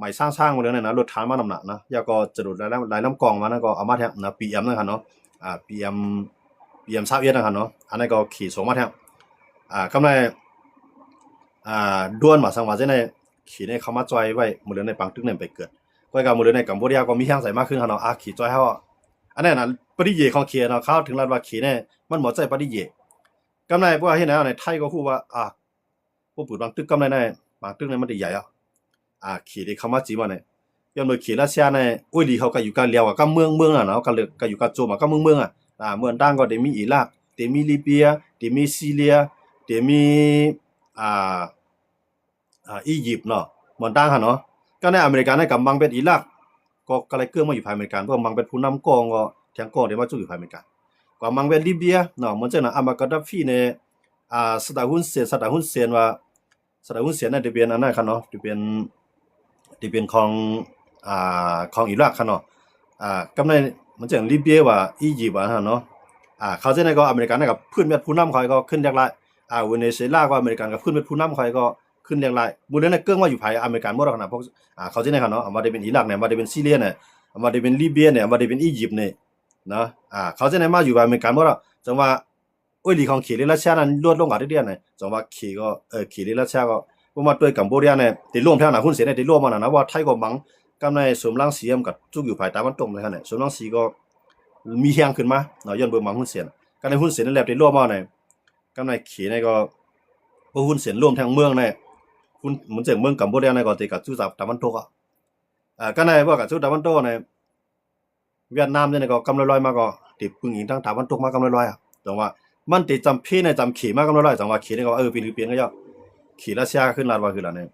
หมายสร้างมาเลยนะรถฐานมานำหนักนะยาก็จรวดหลายลำกองมานะก็เอามาแทบนะ PM นะครับเนาะPM ซาเวียนะครับเนาะอันนั้นก็ขี่ส่งมาแทบกำไรด้วนมาสังว่าจะในขี่ในเขามาจอยไว้มือเรือในปังตึกเนี่ยไปเกิดก็กับมือเรือในกัมพูชาก็มีทางใส่มากขึ้นครับเนาะขี่จอยเขาอันนั้นนะปฏิเยของเขียนเนาะเข้าถึงรัฐว่าขี่เนี่ยมันหมดใจปฏิเยกำไรพวกเห็นนะในไทยก็พูดว่าพวกปุ๋ยบางตึกกำไรในบางตึกเนี่ยมันได้ใหญ่ขี่ที่เขามาจีบเนี่ยย้อนมือขี่รัสเซียเนี่ยอุ้ยดีเขาก็อยู่กันเลียวกับเมืองเนาะกันเลยก็อยู่กับโจมากับเมืองเมืองต่างก็เดมีอิรักเดมีลิเบียเดมีซีเรียเดมีอียิปต์เนาะเมืองต่างเนาะก็ในอเมริกาในกับมังเป็นอิรักก็เลยเกื้อมาอยู่ภายอเมริกันเพราะมังเป็นผู้นำกองก็แทงกองเดี๋ยวมาจุอยู่ภายอเมริกันกว่ามังเป็นลิเบียเนาะเหมือนเจ้าหน้าอามากาดาฟีเนี่ยสตาฮุนเซียนว่าสตาฮุนเซียนเนี่ยจะเป็นอันนั้นครับเนาะจะเป็นของอิรักครับเนาะกำในมันจะลิเบียว่าอียิปต์เนาะเขาจะในก็อเมริกันกับพื้นเม็ดผู้นำเขาก็ขึ้นเรียกไรเวเนซุเอลาก็อเมริกันกับพื้นเม็ดผู้นำเขาก็ขึ้นเรียกไรบุญเล่นเกื้องว่าอยู่ภายอเมริกันหมดแล้วนะพวกเขาจะในครับเนาะมาได้เป็นอิรักเนี่ยมาได้เป็นซีเรียเนี่ยมาได้เป็นลิเบียเนี่ยมาได้เป็นอียิปต์เนี่ยเนาะเขาจะในมาอยู่ภายอเมริกันหมดแล้วจังว่าโอ้ยลีของขี่รัสเซียนั้นลดลงกว่าเรื่อยๆเนี่ยจังว่าขี่ก็ขี่รัสเซียก็พวกมาด้วยกัมพูชาเนี่ยติดร่วมแถวหน้าหุ้นเสียเนี่ยติดร่วมมานะว่าไทยก็บังกำในสมรังสีกับจุกอยู่ภายใต้มันตรงเลยครับเนี่ยสมรังสีก็มีเฮียงขึ้นมาเนาะย้อนเบิ่งมังหุ้นเสียกันในหุ้นเสียนั่นแหละติดร่วมมาเนี่ยกำในขี่เนี่ยก็พวกหุ้นเสียร่วมทั้งเมืองเนี่ยหุ้นเหมือนเสียงเมืองกัมพูชาเนี่ยก็ติดกับจุดตะวันตกกันในว่ากับจุดตะวันตกเนี่ยเวียดนามเนี่ยก็กำลอยมาก็ติดพึ่งอิงทั้งตะวันตกมากำลอยจังว่ามันติดจำพี่ในจำขี่มากำลอยจังว่าขี่เนี่ยก็ปีนึงเปลี่ยนก็ย่อขี่รัสเซียขึ้นลาดว่าคือละเนี่ย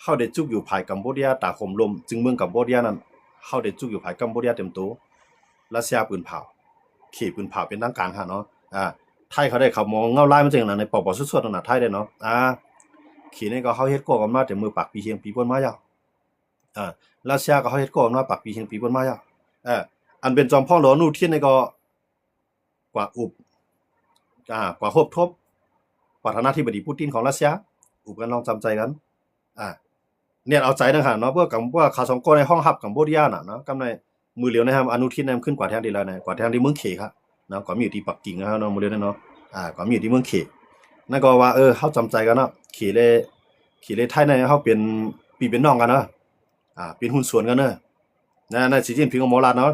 เขาได้จุกอยู่ภายกัมพูชาตาข่มลมจึงเมืองกัมพูชานั้นเขาได้จุกอยู่ภายกัมพูชาเต็มตัวรัสเซียปืนเผาขี่ปืนเผาเป็นทางการค่ะเนาะไทยเขาได้เขามองเงาลายมันจริงนะในปปสดๆนะไทยได้เนาะขี่นี่ก็เขาเฮ็ดก่อกันมาแต่มือปากปีเชียงปีบนมายาวรัสเซียก็เขาเฮ็ดก่อกันมาปากปีเชียงปีบนมายาวอันเป็นจอมพ่อหลวงนู่เทียนนี่ก็กว่าอุบกว่าโฮบทบประธานาธิบดีปูตินของรัสเซียอุบกันลองจำใจกันเนี่ยเอาใจนะค่ะเนาะเพื่อกับว่าขาสองก้อนในห้องหับกัมพูชาน่ะเนาะกำในมือเหลียวนะครับอนุทินนำขึ้นกว่าแทนดีแล้วนะกว่าแทนที่เมืองเขครับเนาะก็มีอยู่ที่ปักกิ่งนะครับเนาะมือเหลียวเนาะก็มีอยู่ที่เมืองเขนั่นก็ว่าเฮาจำใจกันเนาะเขเลยไทยในเฮาเป็นพี่เป็นน้องกันเนาะเป็นหุ้นส่วนกันเนาะนั่นสีจิ้นผิงกับหมอลาดเนาะ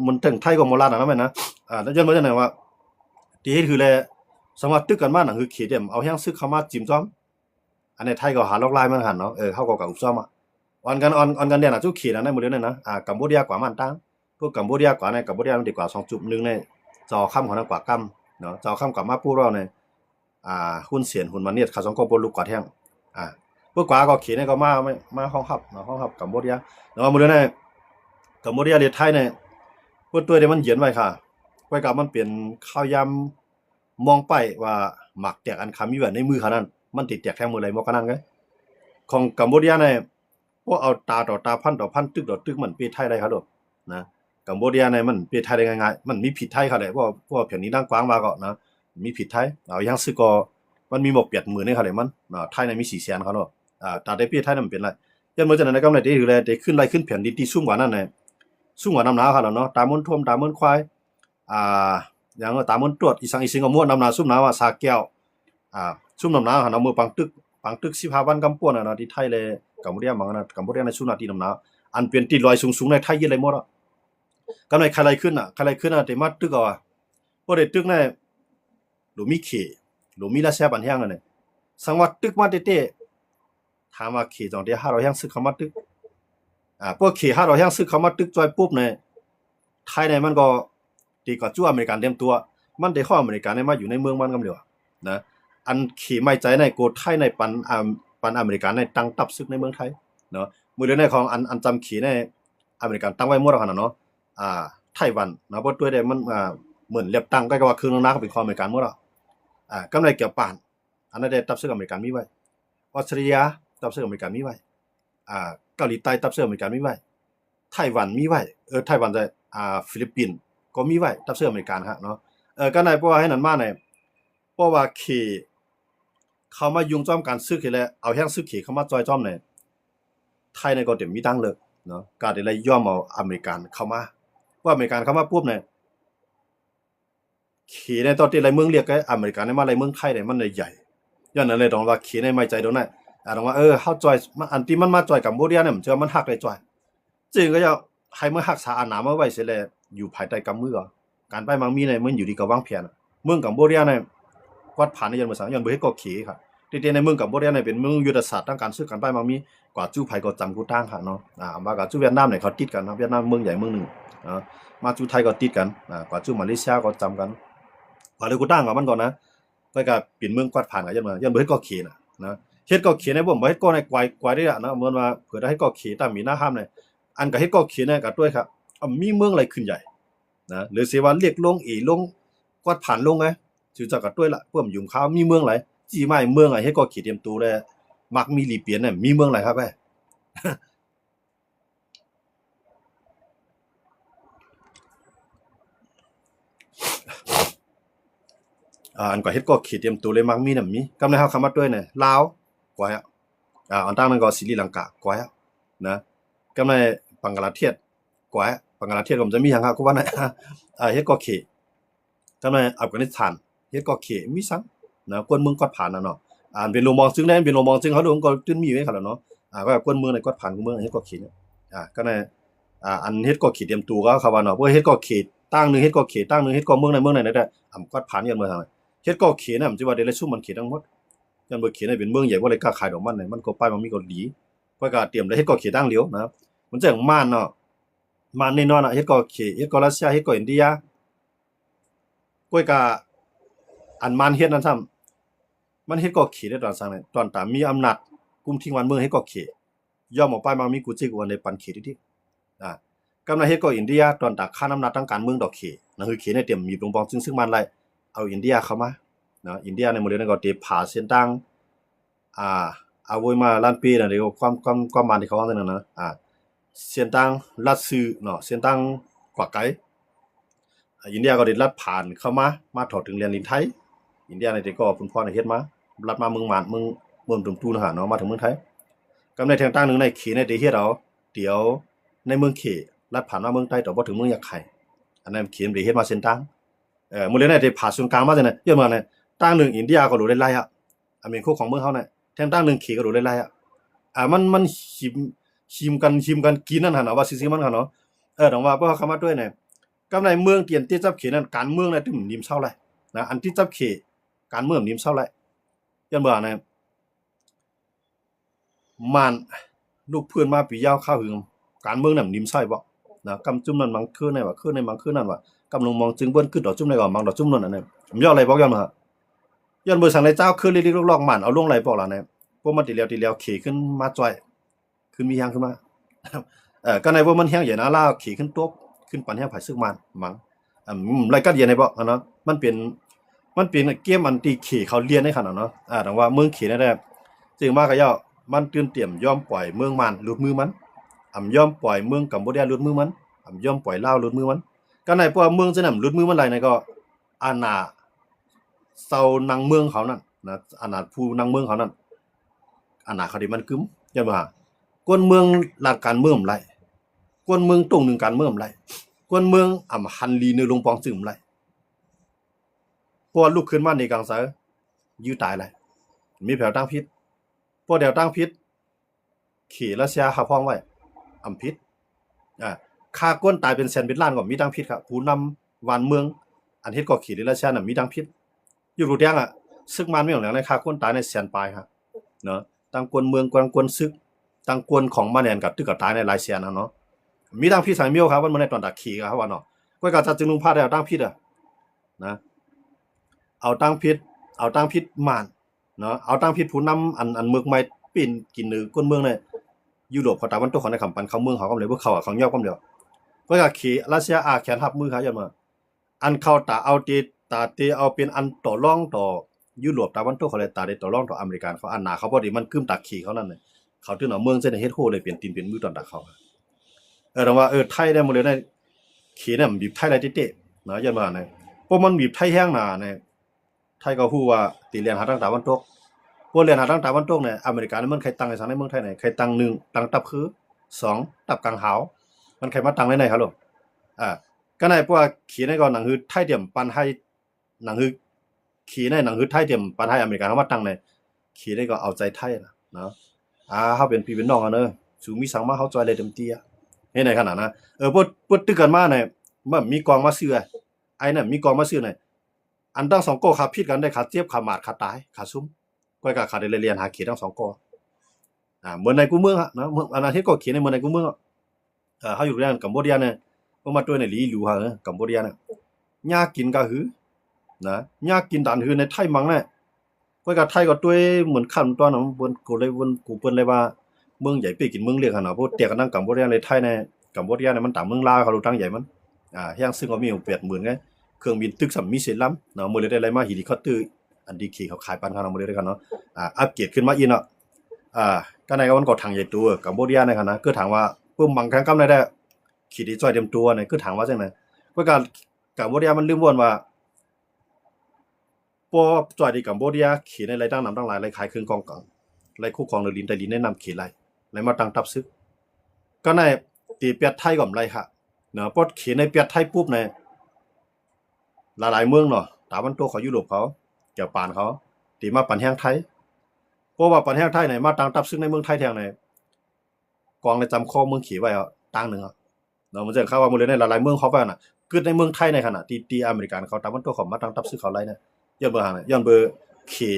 มันถึงไทยกับหมอลาดนะแม่นะแล้วย้อนมาจังได๋ว่าที่เฮ็ดคือแลสมัครตึกกันมานั่นคือเขเต็มเอาแฮงซึกเข้ามาจิ้มจ้อมอันนี้ไทยก็หาลอกลายมันหันเนาะเฮาก็อุบซ้อมออนกันเนี่ยนะจุกขีนะในมือเดียวเนี่ยนะกัมพูชากว่ามันตั้งพวกกัมพูชากว่าในกัมพูชามันดีกว่า2.1ในจอค่ำของนักกว่ากำเนาะจอค่ำกว่ามาปู้รอในหุ้นเสียนหุ้นมันเนี่ยเขาสองก็บ่ลุกกว่าแท้งพวกกว่าก็ขีเนี่ยก็มาห้องฮับเนาะห้องฮับกัมพูชาเนาะมือเดียวเนี่ยกัมพูชาเรียนไทยเนี่ยพวกตัวเนี่ยมันเขียนไว้ค่ะไว้กับมันเปลี่ยนข้าวยำมองไปว่าหมักแตกอันคำอยู่ในมือเขานั้นมันติดแตกแท้มือไหลบ่กันนั้นไงของกัมพูชาเนี่ยพวกเอาตาต่อตาพันต่อพันตึกต่อตึกมันปีไทยได้ครับนะกัมพูชาเนี่ยมันปีไทยได้ง่ายๆมันมีผิดไทยครับแหละพวกแผ่นนี้ดังกว้างมาก็นะมีผิดไทยเอาอย่างซึก็มันมีหมกเปียดมือนี่ครับแหละมันไทยเนี่ยมี400,000ครับเนาะตาได้ปีไทยมันเป็นไรยันมื้อจังนั้นก็ได้ถือแลได้ขึ้นไล่ขึ้นแผ่นดินที่สูงกว่านั้นน่ะสูงกว่าน้ำหนาวครับเนาะตามมณฑลตามมณควายอย่างตามมณตรวจอีสังอีสิงก็ม่วนน้ำหนาวซุ่มหนาวว่าสาแก้วซุ่มน้ำหนาวหั่นเอามือปังตึก15วันกำป่วนน่ะเนาะที่ไทยเลยกัมพูชาบางนะกัมพูชาในสุนาตีน้ำหนาวอันเป็นตีลอยสูงในไทยเยอะเลยหมดกำไรใครไรขึ้นแต่มาตึกเอาบ่ได้ตึกในหลุมีเขหลุมีราชาบันแฮงนั่นน่ะสังว่าตึกมาเต้ถามว่าเขจังได้500แฮงซึกเข้ามาตึกพวกเข500แฮงซึกเข้ามาตึกจอยปุ๊บเนี่ยไทยเนี่ยมันก็ดีกว่าจู่อเมริกันเต็มตัวมันได้เข้าอเมริกันได้มาอยู่ในเมืองมันกำเดียวนะอันขี่ไม่ใจในโกไทยในปันอเมริกันในตั้งตับซึกในเมืองไทยเนาะมือเดียวในของอันจำขี่ในอเมริกันตั้งไว้หมดแล้วกันเนาะไต้หวันเนาะบ่ตัวได้มันเหมือนเรียบตั้งใกล้กับว่าครึ่งนึงนะก็เป็นของอเมริกันหมดแล้วกำไรเกี่ยวปานอันนั้นได้ตับซึกอเมริกันมีไว้ออสเตรเลียตับซึกอเมริกันมีไว้เกาหลีใต้ตับซึกอเมริกันมีไว้ไต้หวันมีไว้ไต้หวันได้ฟิลิปปินส์ก็มีไว้ตับซึกอเมริกันฮะเนาะก็ได้เพราะว่าให้นั้นมาเนี่ยเพราะว่าขี่เขามายุ่งจ้อมการซื้อขี่แล้วเอาแห้งซื้อขี่เข้ามาจอยจ้อมเนี่ยไท ทยในก็เต็มมีตั้งเลิกเนาะก็ได้เลยย่อมเอาอเมริกันเข้ามาว่าอเมริกันเข้ามาปุ๊บเนี่ยขี่ในตอนที่ไรเมืองเรียกไอ้อเมริกันในมาไรเมืองไทยเนี่ยมันเลยใหญ่ย้อนนั้นเลยต้องว่าขี่ในไม่ใจตรงนั้นต้องว่าเฮาจอยมันอันที่มันมาจอยกัมพูชาเนี่ยมันเจอมันหักได้จอยจริงก็จะให้เมื่อหักษาอาณามาไว้เสียแล้วอยู่ภายใต้กำมือการไปมังมีเนี่ยมันอยู่ที่กับวางแผนเมืองกัมพูชาเนี่ยวัดผ่านในยันภาษายันบ่เฮ็ดก็ขี่ค่ะที่ในเมืองกัมพูชาเนี่ยเป็นเมืองยุทธศาสตร์ทางการซื้อการไปมังมีกว่าจู้ไผก็จำกูตั้งค่ะเนาะมากับจู้เวียดนามเนี่ยเขาติดกันเนาะเวียดนามเมืองใหญ่เมืองนึงมาจู้ไทยก็ติดกันกว่าจู้มาเลเซียก็จำกันกว่าเลยกูตั้งกับมันก่อนนะก็เป็นเมืองกวาดผ่านกับยันมายันบ่เฮ็ดก็ขี่นะเฮ็ดก็ขี่ในบ่บ่เฮ็ดก็ในกวายได้นะเหมือนว่าเผื่อได้เฮ็ดก็ขี่ตามมีหน้าห้ามเนี่ยอันก็เฮ็ดก็ขี่เนี่ยก็ด้วยครับมีเมืองอะไรขึ้นใหญ่นะหรือสิว่าเรียกลงลงกวาดผ่านลงไงชื่อจักก็ด้วยละเพิ่มยุ่งข้าวมีเมืองไหลจีไม้เมืองเฮ็ดก็ขี่เตรียมตัวเลยมักมีลีเปียนเนี่ยมีเมืองไหลครับอันก็เฮ็ดก็ขี่เตรียมตัวเลยมักมีน่ะมีกำในเฮาคำว่าด้วยเนี่ยลาวกว่าอันตั้งนั้นก็ศรีลังกากว่านะกำในบังกลาเทศกว่าบังกลาเทศก็มันจะมีหยังครับกูว่าน่ะเฮ็ดก็ขี่กำในอัฟกานิสถานเฮ็ดก็ขี่มีซังนะคนเมืองกอดผ่านน่ะเนาะเป็นโลมองซึ่งได้เป็นโลมองซึ่งเขาดูก็ตื้นมีไว้คั่นล่ะเนาะว่าคนเมืองในกอดผ่านเมืองเฮ็ดก็ขี่เนี่ยก็ในอันเฮ็ดก็ขี่เตรียมตัวก็เขาว่าเนาะเพราะเฮ็ดก็ขี่ตั้งนึงเฮ็ดก็ขี่ตั้งนึงเฮ็ดก็เมืองไหนได้กอดผ่านยันเมืองเฮ็ดก็เขียนน่ะมันสิว่าได้ละซุ่มมันเขียนทั้งหมดยันบ่เขียนให้เป็นเมืองใหญ่บ่เลยกล้าขายดอกมันเนี่ยมันก็ไปมันมีก็ดีก็เตรียมได้เฮ็ดก็เขียนตั้งเหลียวนะมันจังม่านเนาะม่านแน่นอนเฮ็ดก็เขียเฮ็ดก็รัสเซียเฮ็ดก็อินเดียก็อันมันเฮ็ดนั้นซ้ำมันเฮ็ดก็เขียได้ตอนซังเนี่ยตอนตามมีอำนาจกุมทิ้งวันเมืองเฮ็ดก็เขียย่อมออกไปมันมีกูจิกวันในปันเขียที่กำลังเฮ็ดก็อินเดียตอนตักค่าอำนาจทางการเมืองดอกเขียนั่นคือเขียในเตรียมมีปงปองซึ่งมันไรเอาอินเดียเข้ามานะอินเดียในโมเดลนั้นก็เตผ่าเส้นตั้งเอาไว้มาล้านปีน่ะเดี๋ยวความมันที่เขาว่านั่นนะเส้นตั้งลัดซื้อเนาะเส้นตั้งกว่าไกอินเดียก็ได้ลัดผ่านเข้ามาถอดถึงเรียนลินไทยอินเดียในที่ก็คุณพ่อในเฮ็ดมาลัดมาเมืองมานเมืองตุ่มตูนหาเนาะมาถึงเมืองไทยกำในทางตั้งนึงในเขในที่เฮ็ดเอาเดี๋ยวในเมืองเขลัดผ่านมาเมืองใต้แต่บ่ถึงเมืองยักษ์ไข่อันนั้นเขียนได้เฮ็ดมาเส้นตั้งโมเลเนี่ยที่ผ่าศูนย์กลางมาจังได๋เยอะมาเนี่ยตั้งนึงอินเดียก็รู้ได้หลายอเมริกาของเมืองเฮาเนี่ยแถมตั้งนึงเขก็รู้ได้หลายมันชิมกันกินนั่นหั่นเนาะว่าซิๆมันหั่นเนาะต้องว่าเพราะคำว่าด้วยเนี่ยกำในเมืองเตียนที่จับเขนั้นการเมืองเนี่ยที่มันนิ่มเศร้าไหลนะอันที่จับเขการเมืองนิ่มเศร้าไหลยันบ่เนี่ยมันลูกเพื่อนมาปียาวข้าวหึงการเมืองน่ะนิ่มใส่บ่นะกำจุ่มนั้นมังคือในว่าคือในมังคือนั่นว่า กำลังมองจึงเบิ้นขึ้นดอกจุ่มในก่อนบางดอกจุ่มนั่นน่ะเนี่ยผมย่ออะไรบอกย้อนมาย้อนเบอร์สั่งในเจ้าขึ้นลิๆลอกๆมันเอาลงไหลบอกล่ะเนี่ยพวกมันติแล้วขี่ขึ้นมาจ่อยขึ้นมีแฮงขึ้นมาก็ในว่ามันแฮงอย่างนั้นล่าขี่ขึ้นตัวขึ้นปันแฮงไผซึกมันมั้งรายการเรียนให้บอกเนาะมันเป็นเกมอันที่ขี่เขาเรียนให้ขนาดเนาะแต่ว่าเมืองขี่ได้จึงมาก็ย่อมันตื่นเตรียมยอมปล่อยเมืองมันหลุดมือมันยอมปล่อยเมืองกัมพูชาหลุดมือมันยอมปล่อยลาวหลุดมือมันก็ในพวกเมืองจะนำหลุดมือมันไหลในก็อาณาเซานางเมืองเขานั่นนะอาณาผู้นางเมืองเขานั่นอาณาเขาดิมันกึมใช่บ่ฮะกวนเมืองหลักการเมืองไหลกวนเมืองตรงหนึ่งการเมืองไหลกวนเมืองฮันลีในลงปองจึมไหลพอลุกขึ้นมาในกลางสายยื้อตายไหลมีแผวตั้งพิษพอเดี๋ยวตั้งพิษขี่รัสเซียหาพ้องไว้พิษค่าก้นตายเป็นแสนเป็นล้านก็มีดังพิษครับผู้นำวานเมืองอันเฮ็ดก็ขี่ในรัสเซียน่ะมีดังพิษอยู่รู้แดงซึกมันไม่ของแล้วในค่าก้นตายในแสนปลายครับเนาะตั้งกวนเมืองกวนซึกตั้งกวนของมาแนนกับตึกกับตายในหลายแสนเนาะมีดังพิษสังเมียวครับมันในตอนดักขี่ครับว่าเนาะก็จะจึงลุงพาได้เอาตั้งพิษนะเอาตั้งพิษมานเนาะเอาตั้งพิษผู้นำอันเมืองใหม่ปีนกินหรือกวนเมืองในยุโรปเขาตะวันตกของในคำปันเขาเมืองเขาก็เลยบ่เข้าเขาย่อก็เดียวก็ขี่รัสเซียแขนทับมือครับอย่ามาอันเข้าตาเอาตาเอาเป็นอันต่อรองต่อยุโรปตะวันตกเขาเลยตาได้ต่อรองต่ออเมริกันเขาอันหนาเขาพอดีมันกึ้มตาขี่เขานั่นน่ะเขาถึงเอาเมืองเส้นเฮ็ดโคเลยเปลี่ยนตีนเป็นมือตอนตาเขาแต่ว่าไทยได้หมดเลยได้ขี่เนี่ยมันบีบไทยได้เตะๆนะอย่ามาเนี่ยเพราะมันบีบไทยแห้งหนาเนี่ยไทยก็ฮู้ว่าตีเลียนหาทางตะวันตก พวกเรียนหาทางตะวันตกเนี่ยอเมริกาเนี่ยมันใครตั้งในสังในเมืองไทยเนี่ยใครตั้ง1ตั้งตับคือ2ตับกลางหาวมันใครมาตั้งในครับลูกก็ในพวกขี่ในก่อนหนังฮือไทยเดียมปันให้หนังฮือขี่ในหนังฮือไทยเดียมปันให้อเมริกาเขามาตั้งในขี่ในก็เอาใจไทยนะเนาะเฮาเป็นพี่เป็นน้องกันเด้อสูมีสังมาเฮาจอยเลยเต็มที่ในขนาดนะพวกตึกกันมาเนี่ยมันมีกองมาซื้อไอ้นั่นมีกองมาซื้อเนี่ยอันตั้ง2โกขาผิดกันได้ขาเจ็บขาหมาดขาตายขาซุ่มก้อยก็ขาได้เรียนหาเขียนทั้ง2โกเหมือนในกูเมืองนะอันนั้นที่ก็เขียนในเมืองในกูเมืองเฮาอยู่เรื่องกัมพูชาเนี่ยก็มาตัวในลีหลูฮะกัมพูชาเนี่ยยากกินก็หือนะยากกินดันหือในไทยมังเนี่ยก้อยก็ไทยก็ตัวเหมือนคั่นตัวนั้นบนกูเลยบนกูเปิ้นเลยว่าเมืองใหญ่ไปกินเมืองเล็กหั่นน่ะเพราะเตียกันนั่งกัมพูชาในไทยในกัมพูชาเนี่ยมันต่างเมืองลาวเขารู้ตั้งใหญ่มันแฮงซึ่งก็มี80,000ไงเครื่องบินตึกสำมีเสร็จล้ำเนาะมื้อเลยได้อะไรมาเฮลิคอปเตอร์อันดีขี่เขาขายปันเขามื้อเลยด้วยกันเนาะอัปเกรดขึ้นมาอีเนาะก็ในวันก็ทางใหญ่ตัวกัมพูชาในคั่นนะคือถามว่าเพิ่มบางครั้งกำได้ขี่ดีจ้อยเต็มตัวเนี่ยคือถามว่าจังได๋เพราะการกัมพูชามันลืมบ่นว่าปอจ้อยที่กัมพูชาขี่ในไรตั้งนำตั้งหลายไรขายเครื่องกองกังไรคู่ครองเรือลินแต่ลินแนะนำขี่ไรมาตั้งตับซึกก็ในตีเปียดไทยก่อมไรค่ะเนาะปอขี่ในเปียดไทยปุ๊บเนี่ยหลายๆเมืองเนาะตาวันตัวของยุโรปเขาเกี่ยวปานเขาตีมาปันแห้งไทยเพราะว่าปันแห้งไทยเนี่ยมาตั้งตับซึกในเมืองไทยแทงเนี่ยกองในจำข้อเมืองขี่ไว้ตั้งหนึ่งเนาะมันจะเข้าว่าหมดเลยในหลายๆเมืองเขาว่าน่ะคือในเมืองไทยในขณะที่อเมริกันเขาตาวันตัวของมาตั้งตับซึกเขาไรเนี่ยย้อนเบอร์หางเนี่ยย้อนเบอร์ขี่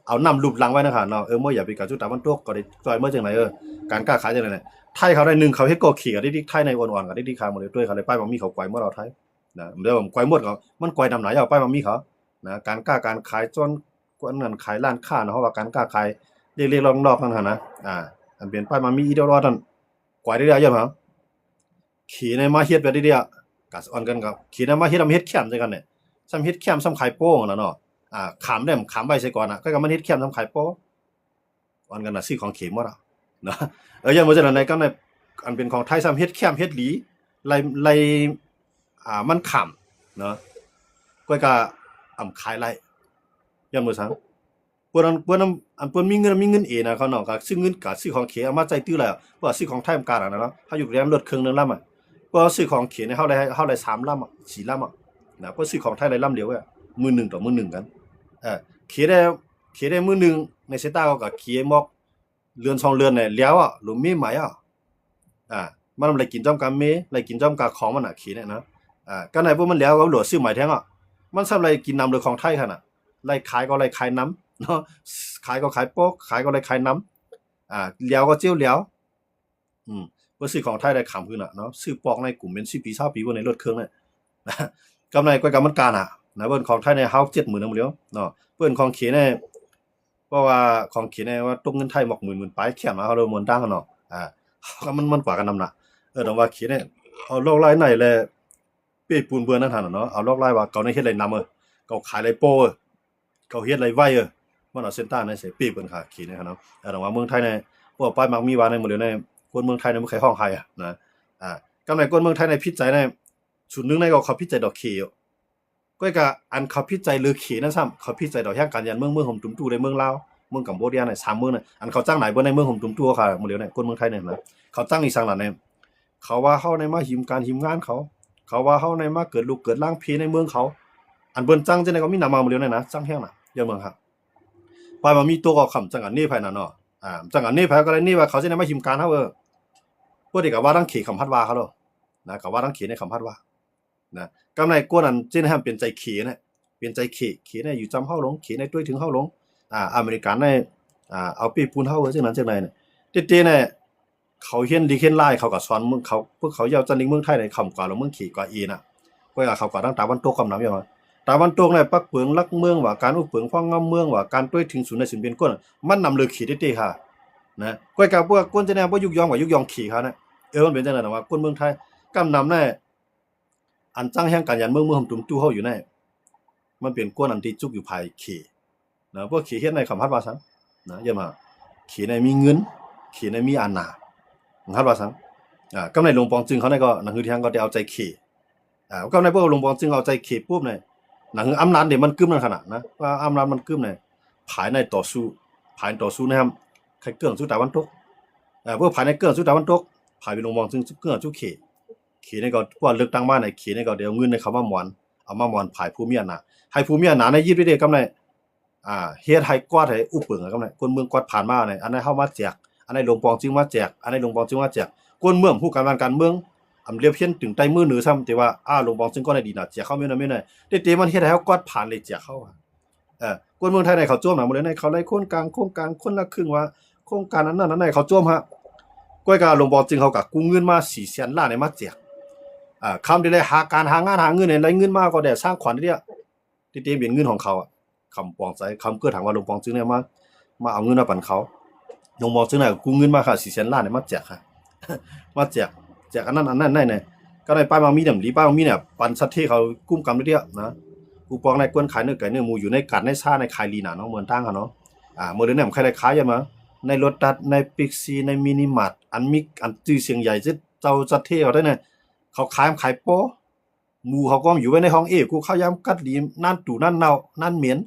เอานำรูปหลังไว้นะคะเนาะเมื่ออย่าไปกับจุดตาวันตัวก็ได้จอยเมื่อจังไหนการค้าขายจังไหนเนี่ยไทยเขาได้1เขาเฮ็ดก็ขี่กับดิไทยในอ่อนๆกับดิขายหมดเลยด้วยเขาเลยป้ายบ่มีเขาไกวเมื่อเราไทยนะเดี๋ยวผมไกวหมดเขามันไกวนำไหนเอาป้ายบ่มีเขานะการค้าการขายจนกวนนั้นขายร้านค้าเนาะเพราะว่าการค้าขายเรียกๆรอบๆนั่นหั่นนะอันเป็นป้ายบ่มีอีเดียวรอนั่นไกวได้ย้อนเหรอขี่ในมาเฮ็ดแบบเดียวกัสออนกันกับขี่ในมาเฮ็ดเฮ็ดแคมจังกันเนี่ยซ้ำเฮ็ดแคมซ้ำขายโป้งน่ะเนาะขามได้ขามไว้ใส่ก่อนน่ะก็มันเฮ็ดแคมซ้ำขายโป้ออนกันน่ะซื้อของเข็มบ่ล่ะเนาะอย่างบ่จังนั้นในก็ในอันเป็นของไทยซ้ำเฮ็ดแคมเฮ็ดหลีไลมันขำเนาะก็ขายไล่ยามมื้อซังเพิ่นอันเพิ่นมีเงินเอนะเขาเนาะก็ซื้อเงินก็ซื้อของเขเอามาใจตื้อแล้วเพราะซื้อของไทยมันกาดน่ะเนาะเฮาอยู่แรมรถครึ่งนึงลำเพราะซื้อของเขเนี่ยเฮาได้3ลำ4ลำนะเพราะซื้อของไทยได้ลำเดียวมื้อนึงต่อมื้อนึงกันเขได้มื้อนึงในเซต้าก็เขมอกเรือน2เรือนเนี่ยแล้วหลุมมีไหมมันเลยกินจ้อมกาเมเลยกินจ้อมกาของมันเขเนี่ยนะก็ไหนพวกมันแล้วก็หลวซื้อใหม่แท้งมันซ้ำไรกินนำเลยของไทยคั่นน่ะไล่ขายก็ไล่ขายน้ำเนาะขายก็ขายโป๊กขายก็ไล่ขายน้ำแล้วก็เจียวแล้วบ่ซื้อของไทยได้ขำขึ้นน่ะเนาะซื้อปอกในกลุ่มเป็น10ปี20ปีบ่ในรถเครื่องเนี่ยกำไรก็กำมันการนะเบิ่นของไทยในเฮา70,000นำแล้วเนาะเปิ้นของเขเนี่ยเพราะว่าของเขเนี่ยว่าตกเงินไทยหมอกหมื่นปลายแค่มาเฮาเลยมวนดังเนาะมันกว่ากันนำน่ะแต่ว่าเขเนี่ยเอาโลกลายไหนแลเป้ปูนเบื่อนั่นหั่นเนาะเอาโลกลายว่าเก่าในเฮ็ดไรนำเขาขายไรโปเขาเฮ็ดไรไว้มันเอาเส้นต้านในใส่ปีเปิ้นค่ะเขเนี่ยครับเนาะแต่ว่าเมืองไทยเนี่ยพวกป้ายมักมีว่าในหมดเลยในคนเมืองไทยเนี่ยบ่เคยฮ้องใครนะกำไรคนเมืองไทยในพิจัยในสุดนึงในก็เขาพิจัยดอกเขก็อันเขาพิจัยลือเขนั่นซ้ำเขาพิจัยดอกแห่งการยันเมืองห่มตุ้มตู้ในเมืองลาวเมืองกัมพูชาเนี่ย3เมืองน่ะอันเขาจ้างไหนบ่ในเมืองห่มตุ้มตู้ค่ะหมดเลยเนี่ยคนเมืองไทยเนี่ยนะเขาจ้างอีสังนั่นเนี่ยเขาว่าเฮาในมาหิมการหิมงานเขาว่าเฮาในมาเกิดลูกเกิดร่างเพในเมืองเขาอันเบิ่นจังจังได๋ก็มีนำมาหมดเลยนะจังแห่งน่ะอย่าเมืองครับปายมามีตัวก็คำจังอันนี้ภายนั่นเนาะจังอันนี้ภายก็เลยนี่ว่าเขาสิได้มาหิมการเฮาพวกที่ก็ว่าทั้งเขคำพัดว่าเขาเนาะนะก็ว่าทั้งเขในคำพัดว่านะกำไรกวนนั้นจินให้เป็นใจเขเนี่ยเป็นใจเขเนี่ยอยู่จำเฮาลงเขในด้วยถึงเฮาลงอเมริกันในเอาปีปูนเฮาจังนั้นจังได๋เนี่ยเต้ๆเนี่ยเขาเฮียนดีเฮียนลายเขาก็สอนมึงเขาพวกเขายาวจันนิงเมืองไทยได้คำกว่าแล้วเมืองเขกว่าอีน่ะก็เขาก็ตั้งตาวันตกกำนำอยู่ว่าตาวันตกเนี่ยปักเปิงลักเมืองว่าการอุเปิงฟังงามเมืองว่าการด้วยถึงศูนย์ในสินเป็นก้นมันนำเลยขีเต้ๆค่ะนะก็กับพวกก้นจะแนวบ่ยุกยองว่ายุกยองขี่เขานะมันเป็นจังได๋น่ะว่าคนเมืองไทยกำนำแน่อันจังแห่งการยันเมืองห่มตุ้มตู้เฮาอยู่แน่มันเป็นก้นอันที่จุกอยู่ภายเขนะพวกเขเฮ็ดในคำพัดว่าซั่นนะอย่ามาเขในมีเงินเขในมีอานาครับว่าซั่นกำในหลวงปองจึงเขาได้ก็หนังคือทางก็ได้เอาใจเขกำในพวกหลวงปองจึงเอาใจเขปุ๊บเนี่ยหนังอำนาจเนี่ยมันกึ้มนั่นขนาดนะว่าอำนาจมันกึ้มเนี่ยภายในต่อสู้ ผ่านต่อสู้นะครับใครเกื้องสู้ตะวันตกเพื่อผ่านในเกื้องสู้ตะวันตกผ่านไปลงมองซึ่งเกื้องสู้เขในก็ว่าเลือกตั้งมาในเขในก็เดี๋ยวเงินในคำว่าหมอนเอามาหมอนผ่ายผู้มีอำนาจให้ผู้มีอำนาจในยิบได้กำไรเฮ็ดให้กวาดให้อุปเปิงกำไรคนเมืองกวาดผ่านมาในอันนั้นเฮามาแจกอันนั้นหลวงปองจึงมาแจกอันนั้นหลวงปองจึงมาแจกคนเมืองผู้การเมืองเรียบเพี้ยนถึงใต้มือเหนือซ้ำแต่ว่าหลวงปองจึงก็ได้ดีน่ะแจกเข้าไม่ได้เตมันเฮ็ดให้เฮากวาดผ่านเลยแจกเข้าคนเมืองไทยในเขาโจมหนักหมดเลยในเขาไล่โครงการคนละครึ่งว่าโครงการนั้นในเขาโจมฮะก้อยกาหลวงปองจึงเขาก็กู้เงินมา400,000 ล้านในมาแจกคำที่ได้หางานหาเงินในไรเงินมาก็ได้สร้างขวัญเนี่ยที่เต็มเป็นเงินของเขาคำปองใจคำเกื้อถางว่าหลวงปองจึงเนี่ยมาเอาเงินมาปั่นเขาหลวงปองจึงเนี่ยกู้เงินมาค่ะ400,000 ล้านในมาแจกค่ะมาแจกอันนั้นเนี่ยก็ได้ป้ายมามีเนี่ยดีป้ายมามีเนี่ยปั่นสัตว์ที่เขากุ้มกำเรื่อยๆนะกูปองในกวนขายเนื้อไก่เนื้อหมูอยู่ในกัดในซ่าในขายลีน่ะเนาะเหมือนตั้งค่ะเนาะเมื่อเดือนเนี่ยใครได้ขายยังมาในรถตัดในปิกซีในมินิมาร์ทอันตื้อเสียงใหญ่จะเจ้าสัตว์ที่เขาได้เนี่ยเขาขายโป้หมูเขาก็อยู่ไว้ในห้องกูเข้ายามกัดดีนั่นตู่นั่นเน่านั่นเหม็น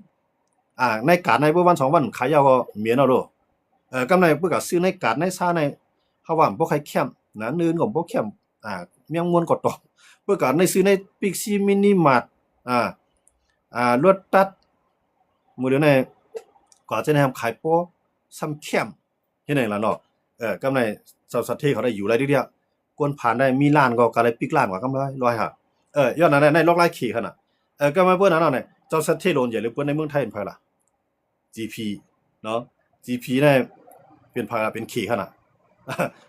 ในกาดในเมื่อวัน2 วันขายยาวก็เหม็นเอาโลกำไรเพื่อก็ซื้อในกาดในซ่าในเขาว่าบ่ใครเข้มนะนื่นก็บ่เข้มเมียงมวนก็ตอกเพื่อก็ในซื้อในปิกซีมินิมาร์ทรถตัดมื้อเดียวในก็จะแนะนำขายโป้ซ้ำเข้มเฮ็ดได้ล่ะเนาะกำไรเจ้าสัตว์ที่เขาได้อยู่ไรเดียวกวนผ่านได้มีล้านก็เลยปิกล้านกว่ากำไร100ครับยอดนั้นในล็อกไลน์ขี่คั่นน่ะก็มาเปิ้นนั้นเนี่ยเจ้าสัตว์ที่โลนใหญ่หรือเปิ้นในเมืองไทยเป็นไผล่ะ GP เนาะ GP เนี่ยเป็นไผล่ะเป็นขี่คั่นน่ะ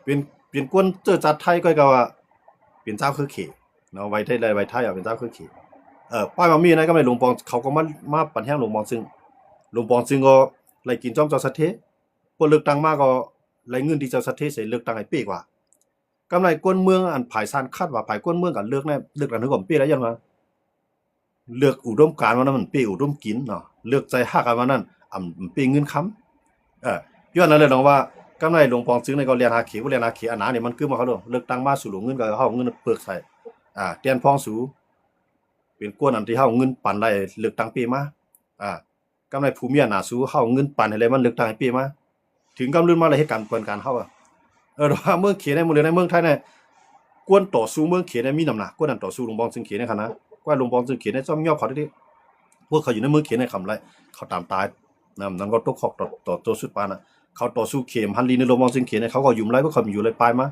เป็นกวนเจอจัดไทยก็ว่าเป็นเจ้าคือขี่เนาะไว้ไทยเป็นเจ้าคือขี่ป้ายมามีนะก็ไม่หลวงปองเขาก็มาปั่นแห้งหลวงปองซึ่งหลวงปองซึ่งก็ไล่กินจ้อมเจ้าสัตว์เทพวกเลือกตั้งมาก็ไล่เงินที่เจ้าสัตว์เทใส่เลือกตั้งให้เป๊กว่ากำไรกวนเมืองอันผายซานคาดว่าผายกวนเมืองกันเลือกกันถึงก่อนเป๊แล้วยังว่าเลือกอุดมการณ์ว่านั้นมันเป๊อุดมกินเนาะเลือกใจฮักกันว่านั้นเป๊เงินค้ำย้อนนั้นเลยน้องว่ากำไรหลวงปองซึ่งในก็เรียนหาเขบ่เรียนหาเขอันนั้นนี่มันคือมาเขาเลือกตั้งมาสู่หลวงเงินก็เฮาเงินเปิกใส่เตียนพองสู่เป็นกวนอันที่เฮาเงินปั่นได้เลือกตั้งปีมากำไรภูมิอำนาจสู้เฮาเงินปั่นให้เลยมันเลือกตั้งให้ปีมาถึงกำลืนมาเลยให้การเปิ้นการเฮาว่าเมืองเขในหมู่ในเมืองไทยเนี่ยกวนต่อสู้เมืองเขในมีน้ำหนักกวนอันต่อสู้หลวงปองซึ่งเขในคั่นนะกว่าหลวงปองซึ่งเขในจ้อมยอบเขาได้พวกเขาอยู่ในเมืองเขในคำไรเขาตามตายนั้นก็ตกขอกต่อตัวสุดปานน่ะเขาต่อสู้เข็มฮันลีในหลวงปองซึ่งเขในเขาก็อยู่ไรพวกเขาอยู่เลยปลายมา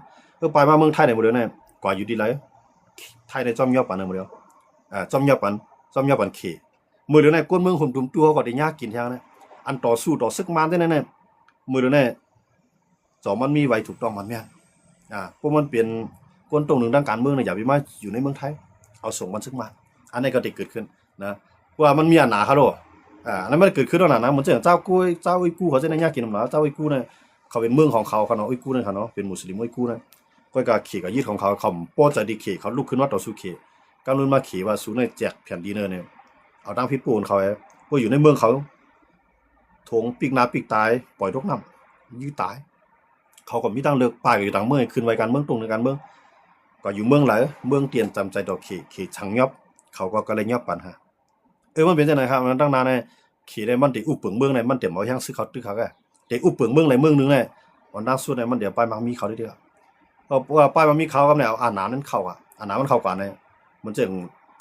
ปลายมาเมืองไทยในหมู่เดียวเนี่ยกว่าอยู่ดีไรไทยในจ้อมยอบปานนึงหมู่เดียวจ้อมยอบปันเขมื้อเดี๋ยวนี้กวนเมืองหุ่มตุ่มตัวก็ได้ยากกินแท้นะอันต่อสู้ต่อศึกมานได้แน่ๆมื้อเดี๋ยวนี้จอมันมีไว้ถูกต้องมันแม่นพวกมันเปลี่ยนกวนตรงหนึ่งด้านการเมืองน่ะอย่าไปมาอยู่ในเมืองไทยเอาส่งมันซึกมาอันนี้ก็ได้เกิดขึ้นนะว่ามันมีอันหนาครับโลอันนั้นมันเกิดขึ้นแล้วนะเหมือนเจ้ากุ้ยเจ้าอุยกูเขาจะได้ยากกินหนาเจ้าอุยกูเนี่ยเขาเป็นเมืองของเขาเนาะอุยกูเนี่ยเนาะเป็นมุสลิมอุยกูนะก็ก็เขก็ยึดของเขาป้อใจดีเขเขาลุกขึ้นมาต่อสู้เขกำลังมาเขว่าสู้ในแจกแผ่นดินเนี่ยเอาตั้งพิษปูนเขาพวกอยู่ในเมืองเขาทงปีกนาปีกตายปล่อยทุกน้ำยื้อตายเขาก็มีตั้งเลือกป้ายอยู่ต่างเมืองขึ้นไว้การเมืองตรงในการเมืองก็อยู่เมืองไหนเมืองเตียนจำใจดอกเขชังยอบเขาก็เลยยอบปันฮะมันเป็นจังได๋ครับมันตั้งนานเขได้มันติอุปเปิงเมืองไหนมันเต็มเอาแฮงซื้อเขาตึกเขาก็แต่อุปเปิงเมืองไหนเมืองนึงเนี่ยวันดังสุดเนี่ยมันเดี๋ยวป้ายมังมีเขาได้เพราะว่าป้ายมังมีเขากับเนี่ยเอาน้ำนั้นเข้าน้ำมันเข้ากว่าเนี่ยมันจึง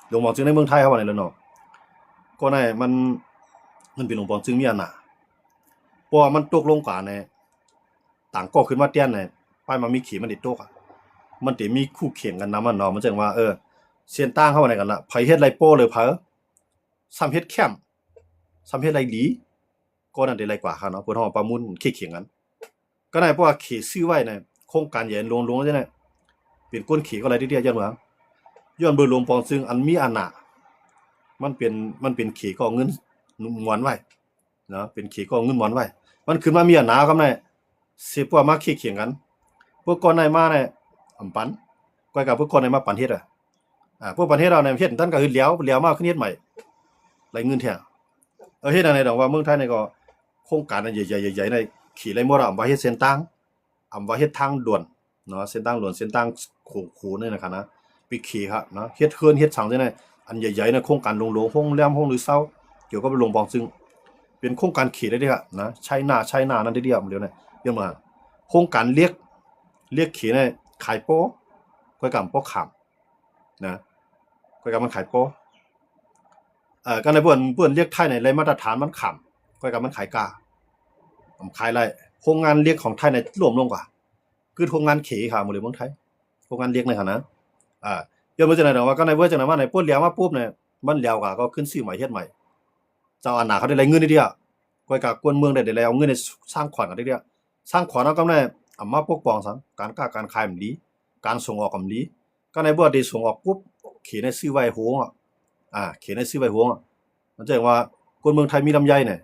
หลวงปองจึงในเมืองไทยเข้ามาในแล้วเนาะก็ในมันเป็นหลวงปองจึงมีอันน่ะเพราะมันตกลงกว่าเนี่ยต่างก็ขึ้นมาเตี้ยนเนี่ยป้ายมันมีขีมันติดตกมันติมีคู่เคียงกันนำมันเนาะมันจึงว่าเสียนตั้งเข้ามาในกันละไผเฮ็ดไรโป้เลยเผอซ้ำเฮ็ดแคมซ้ำเฮ็ดไรหลีก็นั่นได้ไรกว่าค่ะเนาะเพิ่นเฮาประมูลเคียงกันก็ได้เพราะว่าเขซื้อไว้เนี่ยโครงการใหญ่ลงจังได๋เป็นก้นเขก็อะไรที่ย้อนว่าย้อนเบอร์หลวงปองซึ่งอันมีอันน่ะมันเป็นเขก็เงินหมวนไว้เนาะเป็นเขก็เงินหมวนไว้มันขึ้นมามีอันหนาครับเนี่ยสิพวกมาเคียงกันพวกก่อนในมาเนี่ยปันก้อยกับพวกก่อนในมาปันเฮ็ดพวกประเทศเราเนี่ยเฮ็ดท่านก็คือเหลียวมาขึ้นเฮ็ดใหม่ไหลเงินแท้เฮ็ดอันไหนดอกว่าเมืองไทยนี่ก็โครงการอันใหญ่ๆในขี่ไรบ่ล่ะว่าเฮ็ดเส้นทางว่าเฮ็ดทางด่วนเนาะเส้นทางด่วนเส้นทางโขนี่นะครับนะปิขี่ครับเนาะเฮ็ดเฮือนเฮ็ดฉางจังได๋อันใหญ่ๆนะโครงการโรงแรมโรงหรือเซาเกี่ยวกับโรงปองซึ่ง เป็นโครงการเขตได้เด้อนะใช้หน้านั่นได้เดียวเดี๋ยวนี้เดี๋ยวมาโครงการเรียกเขตเนี่ยขายโป้ก้อยกำโป้ขำนะก้อยกำมันขายโป้ก็ในเพื่อนเรียกไทยในไรมาตรฐานมันขำก้อยกำมันขายกาขายไรโครงงานเรียกของไทยในรวมลงกว่าคือโครงงานเขตค่ะหมดเลยเมืองไทยโครงงานเรียกในค่ะนะเดี๋ยวมันจะไหนว่าก็ในเพื่อนจะไหนว่าในพวกเลี้ยงมาปุ๊บเนี่ยมันเลี้ยวกว่าก็ขึ้นชื่อใหม่เฮ็ดใหม่เจ้าอันหนาเขาได้ไรเงินนิดเดียวก้อยกากวนเมืองได้แล้วเอาเงินในสร้างขวัญกันได้เดียวสร้างขวัญเอากำไรเอามาปกป้องสังการค้าการขายมันดีการส่งออกมันดีก็ในบ่ได้ส่งออกปุ๊บเขตในซื้อไว้โหงเขตในซื้อไว้โหงมันจะเห็นว่ากวนเมืองไทยมีลำไยเนี่ย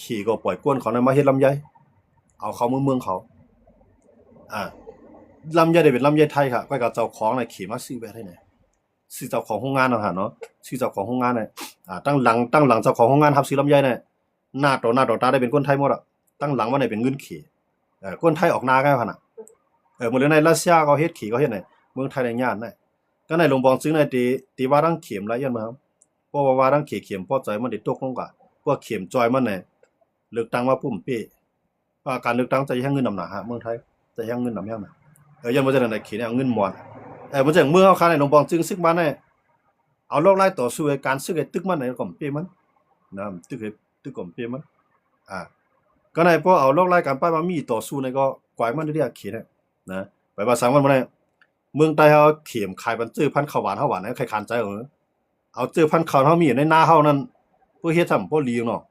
ขี่ก็ปล่อยกวนเขาในมาเฮ็ดลำไยเอาเขาเมืองเขาลำไยได้เป็นลำไยไทยค่ะก้อยกับเจ้าของในขี่มาซื้อไว้ได้เนี่ยซื้อเจ้าของโรงงานเนาะเนาะซื้อเจ้าของโรงงานเนี่ยตั้งหลังเจ้าของโรงงานทับซื้อลำไยเนี่ยหน้าต่อตาได้เป็นคนไทยหมดตั้งหลังว่าไหนเป็นเงินขี่คนไทยออกนากันขนาดหมดเลยในรัสเซียก็เฮ็ดขี่ก็เฮ็ดไหนเมืองไทยในย่านไหนก็ในหลวงบองซึ้งในตีว่าตั้งเข็มไรยันมาครับเพราะว่าตั้งเข็มพอใจมันได้ตกลงกว่าพวกเข็มจอยมันเนี่ยเลือกตั้งว่าปุ่มเป้ว่าการเลือกตั้งจะให้เงินนำหนาฮะเมืองไทยจะให้เงินนำยังไงยันมันจะไหนเข็มเนี่ยเงินหมดมันจะเมื่อเขาขายในหลวงบองซึ้งซึกมันเนี่ยเอาโลกไล่ต่อสู้การซึกไอ้ตึกมันในก่อมเป้มันนะตึกก่อมเป้มันก็ในพอเอาโลกไล่การป้ายมามีต่อสู้ในก็กวายมันได้เขียนนะไปภาษามันมาเนี่ยเมืองใต้เขาเข็มขายมันจื้อพันข้าวหวานให้ใครคานใจเอาจื้อพันข้าวเฮามีอยู่ในหน้าเฮานั่นเพื่อเฮ็ดทำพวกลีเนาะ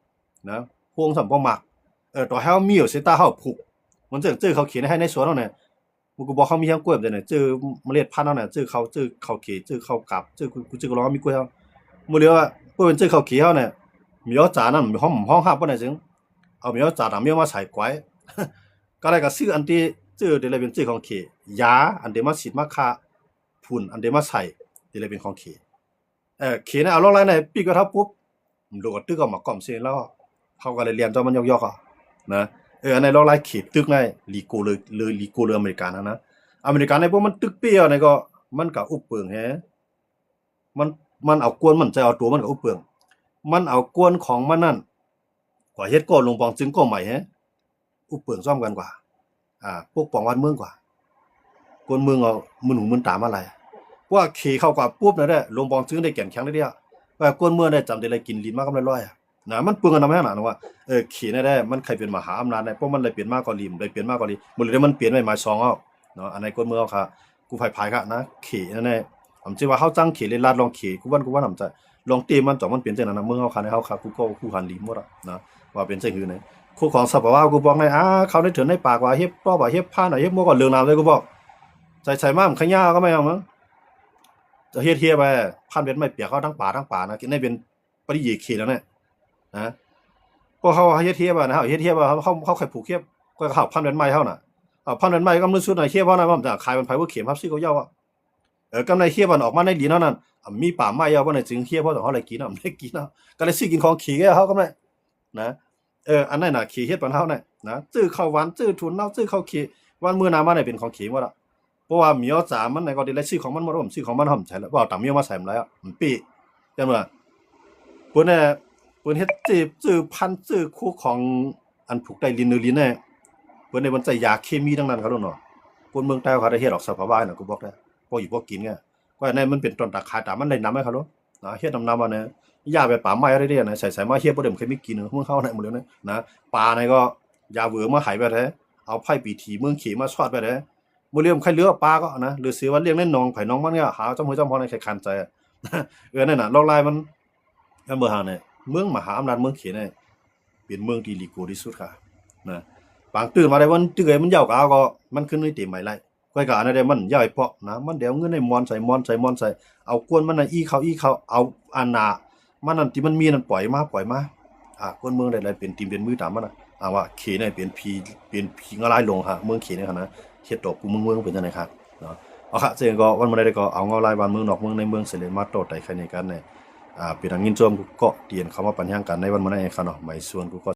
นะพวงทำพวกหมักต่อให้เฮามีอยู่เสตาเฮาผูกมันจื้อเขาเขียนให้ในสวนเฮาเนี่ยกูบอกเขามีทั้งกล้วยแบบเนี่ยจื้อเมล็ดพันธุ์เฮาเนี่ยจื้อเขาเขีจื้อเขากับจื้อกูจื้อก็ร้องมีกล้วยเฮามื้อเดียวเพื่อเป็นจื้อเขาเขีเฮาเนี่ยมีเอาจานั่นมีห้องฮับบ่ได้จึงเอามีเอาจาดำมีมาใส่กวยก็เลยก็ซื้ออันที่จื้อเดี๋ยวเลยเป็นจื้อของเขยาอันเดมาฉีดมาฆ่าฝุ่นอันเดมาใส่เดี๋ยวเลยเป็นของเขเขเนี่ยเอาลงไล่ในปีกระทับปุ๊บลูกก็ตึกออกมาก่อมเสียแล้วเขาก็เลยเรียนจนมันยอกๆนะอันในลงไล่เขตึกในลีโกเลยลีโกเลยอเมริกันนะอเมริกันในพวกมันตึกเปี้ยในก็มันก็อุบเปิงแฮมันเอากวนมันใจเอาตัวมันก็อุบเปิงมันเอากวนของมันนั่นกว่าเฮ็ดก่อนลงปองจึงก็ใหม่แฮอุบเปิงซ่อมกันกว่าพวกปองวัดเมืองกว่าคนเมืองเอามึนหูมึนตามอะไรว่าขี่เข้ากว่าปุ๊บนะได้ลงบองซึ้งได้แก่นแข็งได้เดียวว่าคนเมืองได้จำได้เลยกินลิ้นมากกำไรร้อยนะมันเปลืองกันทำให้หนาว่าขี่ได้มันใครเป็นมหาอำนาจได้เพราะมันเลยเปลี่ยนมากกว่าลิ้มเลยเปลี่ยนมากกว่าลิ้มหมดเลยมันเปลี่ยนไปหมาย2เอาเนาะอันไหนคนเมืองค่ะกูภายค่ะนะขี่นั่นแหละผมคิดว่าเฮาจังขี่เลยลาดลองขี่กูว่าทำใจลองตีมันจ่อมันเปลี่ยนจังนั้นเมืองเฮาค่ะในเฮาค่ะกูก็คู่หันลิ้มหมดนะว่าเป็นจังหือไหนคู่ของสับว่ากูบอกในเขาได้ถึงในปากว่าเฮ็บป้อว่าเฮ็บผ้าหน่อยเฮ็บบ่ก่อนเรื่องนามเลยกูบอกใส่มาขย่าก็ไม่เอามั้งจะเฮ็ดเฮียไปพันเป็นไม่เปียกเขาทั้งป่านะกินได้เป็นปริยีขีแล้วเนี่ยนะพวกเขาเฮ็ดเฮียบ่นะเฮ็ดเฮียบ่เขาไข่ผูกเฮียก็เขาพันเป็นไม้เฮาน่ะพันเป็นไม้ก็มื้อสุดน่ะเฮียบ่นะมันจะขายมันไผบ่เข็มครับซื้อเขาเยากำไรเฮียมันออกมาในดีเนาะนั่นมีป่าไม้เยาบ่ได้จึงเฮียเพราะเขาเลยกินไม่กินเนาะก็เลยซื้อกินของขี้เขาก็ได้นะอันนั้นน่ะขี้เฮ็ดปานเฮาเนี่ยนะซื้อข้าวหวานซื้อถุนเนาซื้อข้าวขี้วันมื้อหน้ามาได้เป็นของขี้หมดอ่ะเพราะว่ามีเอาจามันในก็ได้ซื้อของมันหมดผมซื้อของมันใช่แล้วบ่เอาตำเมียมาใส่มันแล้วมันปี้จังว่าเพิ่นน่ะเพิ่นเฮ็ดซื้อพันธุ์ซื้อคู่ของอันผูกได้ลิ้นเนี่ยเพิ่นได้มันใส่ยาเคมีทั้งนั้นครับเนาะคนเมืองใต้เขาได้เฮ็ดออกสภาวะน่ะกูบอกได้บ่อยู่บ่กินไงก็อันนั้นมันเป็นต้นตะไคร้ตามันได้นำให้เขาเนาะเฮ็ดนำมาเนี่ยยาไปป่าไม้อะไรได้นะใส่มาเฮียบ่ได้เคยมีกินเมืองเฮาไหนหมดเลยนะปลาในก็ยาเวอมาหายไปแท้เอาไผ่ปีถีเมืองเขมาชอดไปแท้บ่เลี้ยงใครเหลือปลาก็นะหรือซื้อว่าเลี้ยงในหนองไผหนองมันก็หาจำหัวจำพอในใครคันใจนั่นน่ะลอกลายมันเมืองหาเนี่ยเมืองมหาอำนาจเมืองเขเนี่ยเป็นเมืองที่ลีโกที่สุดค่ะนะปางตื่นมาได้วันตื้อมันยาวก็มันขึ้นในเต็มใหม่ไล่ก้อยก็อันนั้นได้มันยาวไอ้เปาะนะมันเดี๋ยวเงินในมอนใส่เอากวนมันน่ะอีเขาเอาอันน่ะมันนั่นที่มันมีนั่นปล่อยมาคนเมืองได้เป็นทีมเป็นมือตามมันน่ะว่าเขเนี่ยเป็นผีงะลายลงฮะเมืองเขเนี่ยนะเฮ็ดตบกูเมืองเป็นจังได๋ครับเนาะเอาค่ะเจงก็วันมื้อใดก็เอางะลายบ้านเมืองนอกเมืองในเมืองเสร็จมาโตไต่ใครในกันเนี่ยเป็นทางยินจมกูก็เตียนเข้ามาปัญหากันในวันมื้อนั้นครับเนาะหมายส่วนกูก็